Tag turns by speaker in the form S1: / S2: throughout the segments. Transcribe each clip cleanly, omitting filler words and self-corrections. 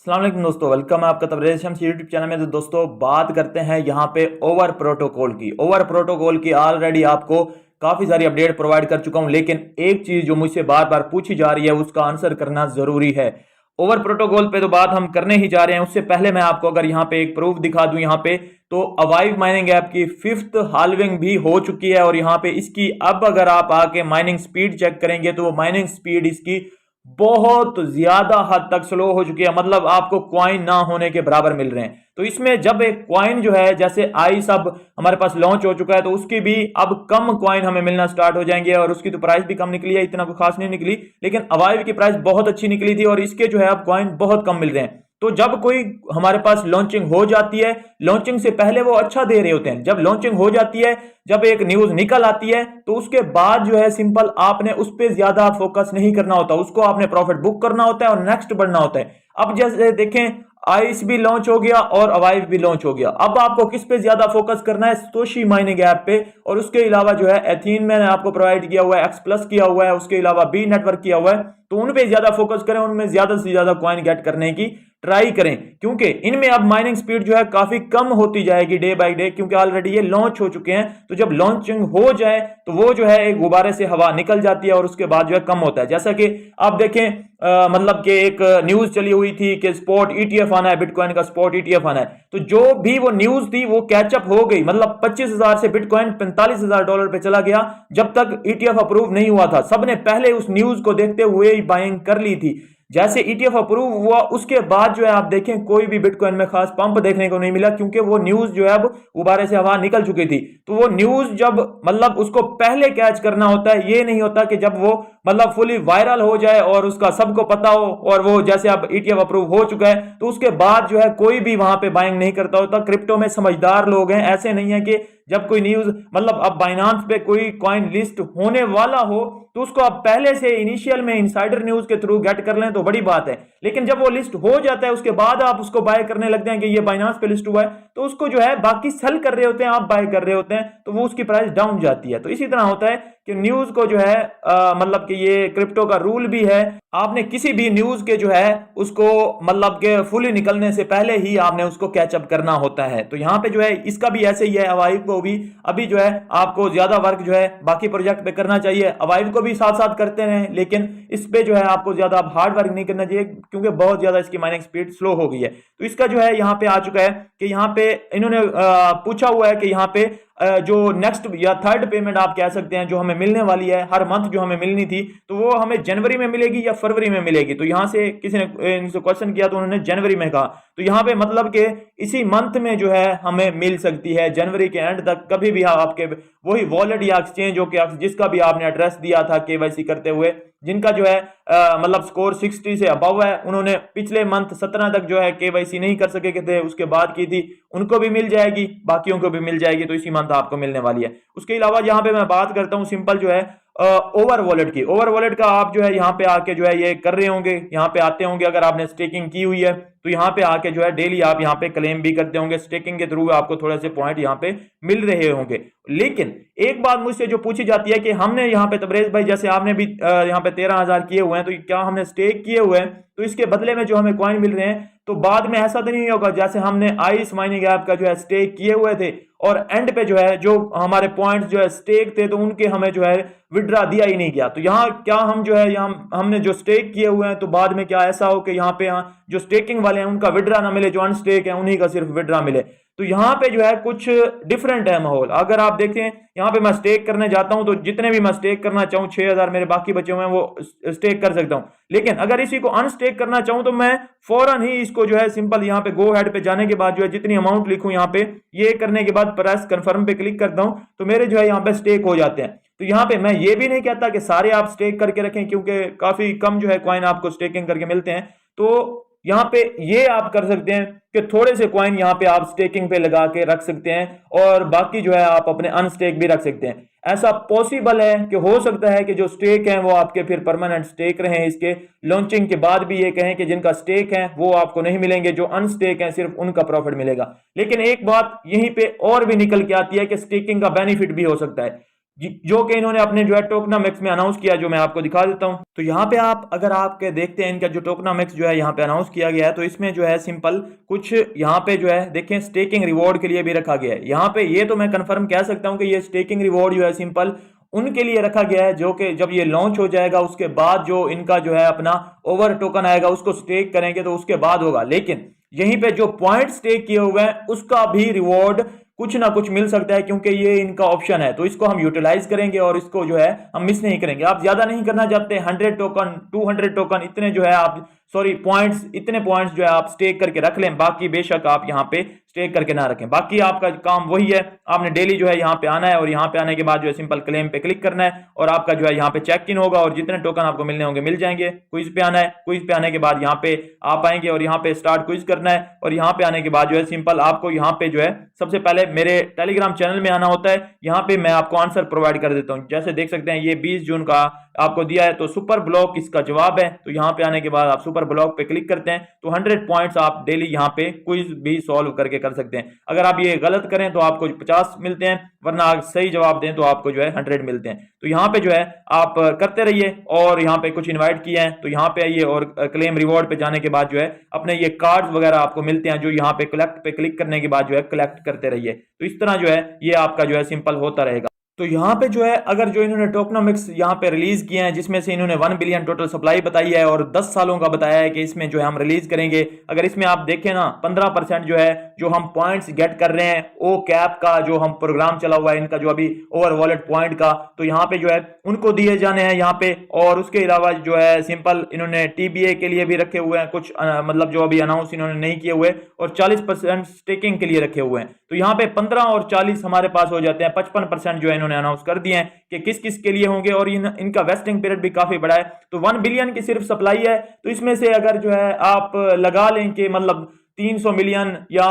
S1: अस्सलाम वालेकुम दोस्तों, वेलकम है आपका तबरेज़ शम्स यूट्यूब चैनल में। तो दोस्तों बात करते हैं यहाँ पे ओवर प्रोटोकॉल की। ओवर प्रोटोकॉल की ऑलरेडी आपको काफ़ी सारी अपडेट प्रोवाइड कर चुका हूँ, लेकिन एक चीज़ जो मुझसे बार बार पूछी जा रही है उसका आंसर करना ज़रूरी है। ओवर प्रोटोकॉल पे तो बात हम करने ही जा रहे हैं, उससे पहले मैं आपको अगर यहाँ पे एक प्रूफ दिखा दूं यहाँ पे, तो अवाइव माइनिंग ऐप की 5th हाल्विंग भी हो चुकी है। और यहाँ पे इसकी अब अगर आप आके माइनिंग स्पीड चेक करेंगे तो वो माइनिंग स्पीड इसकी बहुत ज्यादा हद तक स्लो हो चुकी है, मतलब आपको क्वाइन ना होने के बराबर मिल रहे हैं। तो इसमें जब एक क्वाइन जो है जैसे आइस अब हमारे पास लॉन्च हो चुका है, तो उसकी भी अब कम क्वाइन हमें मिलना स्टार्ट हो जाएंगे। और उसकी तो प्राइस भी कम निकली है, इतना कोई खास नहीं निकली, लेकिन अवाइव की प्राइस बहुत अच्छी निकली थी और इसके जो है अब क्वाइन बहुत कम मिल रहे हैं। तो जब कोई हमारे पास लॉन्चिंग हो जाती है, लॉन्चिंग से पहले वो अच्छा दे रहे होते हैं, जब लॉन्चिंग हो जाती है, जब एक न्यूज निकल आती है, तो उसके बाद जो है सिंपल आपने उस पर ज्यादा फोकस नहीं करना होता, उसको आपने प्रॉफिट बुक करना होता है और नेक्स्ट बढ़ना होता है। अब जैसे देखें, आइस भी लॉन्च हो गया और अवाइव भी लॉन्च हो गया, अब आपको किस पे ज्यादा फोकस करना है? सोशी माइनिंग ऐप पे। और उसके अलावा जो है एथीन मैंने आपको प्रोवाइड किया हुआ है, एक्स प्लस किया हुआ है, उसके अलावा बी नेटवर्क किया हुआ है। तो उन पे ज्यादा फोकस करें, उनमें ज्यादा से ज्यादा कॉइन गेट करने की ट्राई करें, क्योंकि इनमें अब माइनिंग स्पीड जो है काफी कम होती जाएगी डे बाय डे, क्योंकि ऑलरेडी ये लॉन्च हो चुके हैं। तो जब लॉन्चिंग हो जाए तो वो जो है एक गुब्बारे से हवा निकल जाती है और उसके बाद जो है कम होता है। जैसा कि आप देखें, मतलब कि एक न्यूज चली हुई थी कि स्पॉट ईटीएफ आना है, बिटकॉइन का स्पॉट ईटीएफ आना है। तो जो भी वो न्यूज थी वो कैचअप हो गई, मतलब 25,000 से बिटकॉइन $45,000 पे चला गया। जब तक ईटीएफ अप्रूव नहीं हुआ था, सबने पहले उस न्यूज को देखते हुए ही बाइंग कर ली थी। जैसे ईटीएफ अप्रूव हुआ उसके बाद जो है आप देखें कोई भी बिटकॉइन में खास पंप देखने को नहीं मिला, क्योंकि वो न्यूज जो है अब गुब्बारे से हवा निकल चुकी थी। तो वो न्यूज जब मतलब उसको पहले कैच करना होता है, ये नहीं होता कि जब वो मतलब फुली वायरल हो जाए और उसका सबको पता हो और वो जैसे अब ईटीएफ अप्रूव हो चुका है तो उसके बाद जो है कोई भी वहां पे बाइंग नहीं करता होता। क्रिप्टो में समझदार लोग हैं, ऐसे नहीं है कि जब कोई न्यूज मतलब अब बाइनांस पे कोई कॉइन लिस्ट होने वाला हो तो उसको आप पहले से इनिशियल में इनसाइडर न्यूज के थ्रू गेट कर लें तो बड़ी बात है। लेकिन जब वो लिस्ट हो जाता है उसके बाद आप उसको बाय करने लगते हैं कि ये बाइनांस पे लिस्ट हुआ है, तो उसको जो है बाकी सेल कर रहे होते हैं, आप बाय कर रहे होते हैं, तो वो उसकी प्राइस डाउन जाती है। तो इसी तरह होता है कि न्यूज को जो है मतलब कि ये क्रिप्टो का रूल भी है, आपने किसी भी न्यूज के जो है उसको मतलब के फुली निकलने से पहले ही आपने उसको कैचअप करना होता है। तो यहाँ पे जो है इसका भी ऐसे ही है, अवाइव को भी अभी जो है आपको ज्यादा वर्क जो है बाकी प्रोजेक्ट पे करना चाहिए। अवाइव को भी साथ साथ करते रहे, लेकिन इस पे जो है आपको ज्यादा हार्ड वर्क नहीं करना चाहिए, क्योंकि बहुत ज्यादा इसकी माइनिंग स्पीड स्लो हो गई है। तो इसका जो है यहाँ पे आ चुका है कि यहाँ पे इन्होंने पूछा हुआ है कि यहाँ पे जो नेक्स्ट या थर्ड पेमेंट आप कह सकते हैं जो हमें मिलने वाली है हर मंथ, जो हमें मिलनी थी, तो वो हमें जनवरी में मिलेगी या फरवरी में मिलेगी। तो यहां से किसी ने इनसे क्वेश्चन किया तो उन्होंने जनवरी में कहा, तो यहां पे मतलब कि इसी मंथ में जो है हमें मिल सकती है, जनवरी के एंड तक कभी भी आपके वही वॉलेट या एक्सचेंज हो के जिसका भी आपने एड्रेस दिया था केवाईसी करते हुए, जिनका जो है मतलब स्कोर 60 से अबव है, उन्होंने पिछले मंथ 17 तक जो है केवाईसी नहीं कर सके थे, उसके बाद की थी, उनको भी मिल जाएगी, बाकियों को भी मिल जाएगी। तो इसी मंथ आपको मिलने वाली है। उसके अलावा यहाँ पे मैं बात करता हूँ सिंपल जो है ओवर वॉलेट की। ओवर वॉलेट का आप जो है यहाँ पे आके जो है ये कर रहे होंगे, यहाँ पे आते होंगे, अगर आपने स्टेकिंग की हुई है तो यहाँ पे आके जो है डेली आप यहाँ पे क्लेम भी करते होंगे, स्टेकिंग के थ्रू आपको थोड़े से पॉइंट यहाँ पे मिल रहे होंगे। लेकिन एक बात मुझसे जो पूछी जाती है कि हमने यहाँ पे तबरेज भाई जैसे आपने भी यहाँ पे 13,000 किए हुए हैं, तो क्या हमने स्टेक किए हुए हैं तो इसके बदले में जो हमें कॉइन मिल रहे हैं, तो बाद में ऐसा तो नहीं होगा जैसे हमने आइस माइनिंग ऐप का जो है स्टेक किए हुए थे और एंड पे जो है जो हमारे पॉइंट्स जो है स्टेक थे तो उनके हमें जो है विड्रा दिया ही नहीं गया। तो यहाँ क्या हम जो है यहाँ हमने जो स्टेक किए हुए हैं तो बाद में क्या ऐसा हो कि यहाँ पे जो स्टेकिंग वाले हैं उनका विड्रा ना मिले, जो अनस्टेक है उन्हीं का सिर्फ विड्रा मिले। तो यहाँ पे जो है कुछ डिफरेंट है माहौल। अगर आप देखें यहाँ पे मैं स्टेक करने जाता हूं तो जितने भी मैं स्टेक करना चाहूँ 6,000 मेरे बाकी बचे हुए हैं वो स्टेक कर सकता हूं। लेकिन अगर इसी को अनस्टेक करना चाहूँ तो मैं फौरन ही इसको जो है सिंपल यहाँ पे गो हेड पे जाने के बाद जो है जितनी अमाउंट लिखूं यहाँ पे, ये करने के बाद प्रेस कंफर्म पे क्लिक करता हूं तो मेरे जो है यहाँ पे स्टेक हो जाते हैं। तो यहाँ पे मैं ये भी नहीं कहता कि सारे आप स्टेक करके रखें, क्योंकि काफी कम जो है कॉइन आपको स्टेकिंग करके मिलते हैं। तो यहाँ पे ये आप कर सकते हैं कि थोड़े से कॉइन यहाँ पे आप स्टेकिंग पे लगा के रख सकते हैं और बाकी जो है आप अपने अनस्टेक भी रख सकते हैं। ऐसा पॉसिबल है कि हो सकता है कि जो स्टेक हैं वो आपके फिर परमानेंट स्टेक रहे, इसके लॉन्चिंग के बाद भी ये कहें कि जिनका स्टेक है वो आपको नहीं मिलेंगे, जो अनस्टेक हैं सिर्फ उनका प्रॉफिट मिलेगा। लेकिन एक बात यहीं पे और भी निकल के आती है कि स्टेकिंग का बेनिफिट भी हो सकता है। जो कि इन्होंने अपने जो है टोकनामेक्स में अनाउंस किया, जो मैं आपको दिखा देता हूं। तो यहाँ पे आप अगर आपके देखते हैं इनका जो टोकनामेक्स जो है यहाँ पे अनाउंस किया गया है, तो इसमें जो है सिंपल कुछ यहाँ पे जो है देखें स्टेकिंग रिवॉर्ड के लिए भी रखा गया है। यहाँ पे ये तो मैं कंफर्म कह सकता हूँ कि ये स्टेकिंग रिवॉर्ड जो है सिंपल उनके लिए रखा गया है जो कि जब ये लॉन्च हो जाएगा उसके बाद जो इनका जो है अपना ओवर टोकन आएगा उसको स्टेक करेंगे तो उसके बाद होगा। लेकिन यहीं पे जो पॉइंट स्टेक किए हुए हैं उसका भी रिवॉर्ड कुछ ना कुछ मिल सकता है, क्योंकि ये इनका ऑप्शन है। तो इसको हम यूटिलाइज करेंगे और इसको जो है हम मिस नहीं करेंगे। आप ज्यादा नहीं करना चाहते, 100 टोकन 200 टोकन इतने जो है आप पॉइंट्स, इतने पॉइंट्स जो है आप स्टेक करके रख लें। बाकी बेशक आप यहाँ पे स्टेक करके ना रखें, बाकी आपका काम वही है। आपने डेली जो है यहाँ पे आना है और यहाँ पे आने के बाद जो है सिंपल क्लेम पे क्लिक करना है और आपका जो है यहाँ पे चेक इन होगा और जितने टोकन आपको मिलने होंगे मिल जाएंगे। क्विज पे आना है, क्विज पे आने के बाद यहाँ पे आप आएंगे और यहाँ पे स्टार्ट क्विज करना है और यहाँ पे आने के बाद जो है सिंपल आपको यहाँ पे जो है सबसे पहले मेरे टेलीग्राम चैनल में आना होता है। यहाँ पे मैं आपको आंसर प्रोवाइड कर देता हूँ। जैसे देख सकते हैं ये 20 जून का आपको दिया है, तो सुपर ब्लॉक इसका जवाब है। तो यहाँ पे आने के बाद आप सुपर ब्लॉक पे क्लिक करते हैं तो 100 पॉइंट्स आप डेली यहाँ पे क्विज भी सॉल्व करके कर सकते हैं। अगर आप ये गलत करें तो आपको 50 मिलते हैं, वरना आप सही जवाब दें तो आपको जो है 100 मिलते हैं। तो यहाँ पे जो है आप करते रहिए और यहाँ पे कुछ इन्वाइट किए हैं तो यहाँ पे आइए और क्लेम रिवॉर्ड पे जाने के बाद जो है अपने ये कार्ड्स वगैरह आपको मिलते हैं, जो यहाँ पे कलेक्ट पे क्लिक करने के बाद जो है कलेक्ट करते रहिए। तो इस तरह जो है ये आपका जो है सिंपल होता रहेगा। तो यहाँ पे जो है अगर जो इन्होंने टोकनोमिक्स यहाँ पे रिलीज किए हैं जिसमें से इन्होंने 1 बिलियन टोटल सप्लाई बताई है और 10 सालों का बताया है कि इसमें जो है हम रिलीज करेंगे। अगर इसमें आप देखें ना 15% जो है जो हम पॉइंट्स गेट कर रहे हैं ओ कैप का जो हम प्रोग्राम चला हुआ है इनका जो अभी ओवर वॉलेट पॉइंट का, तो यहाँ पे जो है उनको दिए जाने हैं यहाँ पे। और उसके अलावा जो है सिंपल इन्होंने टीबीए के लिए भी रखे हुए हैं कुछ मतलब जो अभी अनाउंस इन्होंने नहीं किए हुए, और 40% स्टेकिंग के लिए रखे हुए हैं। तो यहाँ पे 15 और 40 हमारे पास हो जाते हैं, 55% जो है इन्होंने अनाउंस कर दिए हैं कि किस किस के लिए होंगे और इनका वेस्टिंग पीरियड भी काफी बड़ा है। तो 1 बिलियन की सिर्फ सप्लाई है, तो इसमें से अगर जो है आप लगा लें कि मतलब 300 मिलियन या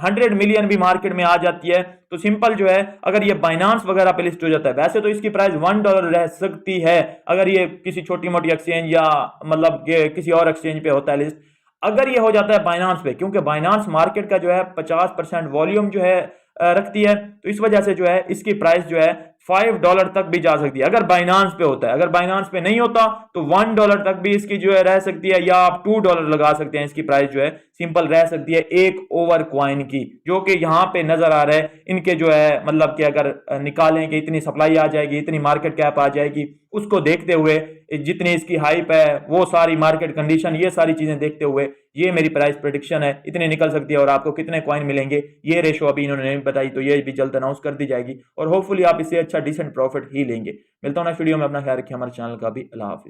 S1: 100 मिलियन भी मार्केट में आ जाती है तो सिंपल जो है अगर ये बाइनांस वगैरह पे लिस्ट हो जाता है, वैसे तो इसकी प्राइस $1 रह सकती है अगर ये किसी छोटी मोटी एक्सचेंज या मतलब किसी और एक्सचेंज पे होता है लिस्ट। अगर ये हो जाता है बाइनांस पे, क्योंकि बाइनांस मार्केट का जो है 50% वॉल्यूम जो है रखती है, तो इस वजह से जो है इसकी प्राइस जो है $5 तक भी जा सकती है अगर बाइनांस पे होता है। अगर बाइनांस पे नहीं होता तो $1 तक भी इसकी जो है रह सकती है, या आप $2 लगा सकते हैं। इसकी प्राइस जो है सिंपल रह सकती है एक ओवर क्वाइन की, जो कि यहाँ पे नजर आ रहा है इनके जो है मतलब कि अगर निकालें कि इतनी सप्लाई आ जाएगी, इतनी मार्केट कैप आ जाएगी, उसको देखते हुए जितनी इसकी हाइप है वो सारी मार्केट कंडीशन ये सारी चीजें देखते हुए ये मेरी प्राइस प्रेडिक्शन है, इतनी निकल सकती है। और आपको कितने कॉइन मिलेंगे ये रेशो अभी इन्होंने नहीं बताई, तो ये भी जल्द अनाउंस कर दी जाएगी और होपफुली आप इससे अच्छा डिसेंट प्रॉफिट ही लेंगे। मिलता हूं नेक्स्ट वीडियो में, अपना ख्याल रखिए, हमारे चैनल का भी। अल्लाह हाफिज।